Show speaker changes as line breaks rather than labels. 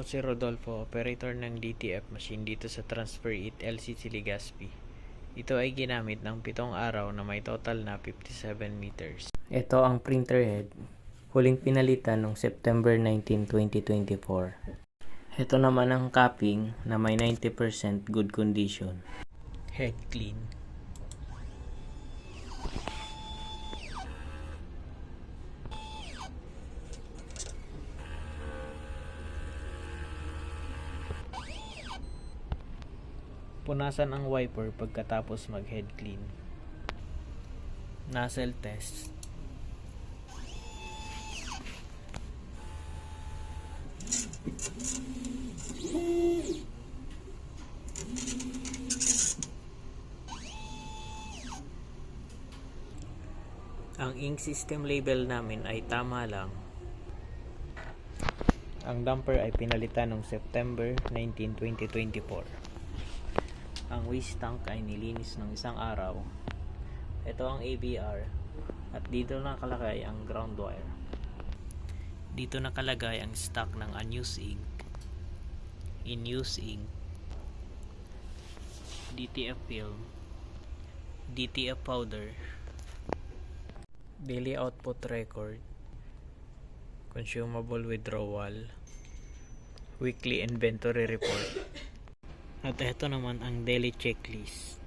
si Rodolfo, operator ng DTF machine dito sa Transfer It LCC Legazpi. Ito ay ginamit ng 7 araw na may total na 57 meters. Ito ang printer head, huling pinalitan noong September 19, 2024. Ito naman ang capping na may 90% good condition. Head clean. Punasan ang wiper pagkatapos mag-head clean. Nozzle test. Ang ink system label namin ay tama lang. Ang damper ay pinalitan noong September 19, 2024. Ang waste tank ay nilinis ng 1 araw. Ito ang ABR at dito nakalagay ang ground wire. Dito nakalagay ang stock ng unused ink, in-use ink, DTF film, DTF powder, daily output record, consumable withdrawal, weekly inventory report. At ito naman ang daily checklist.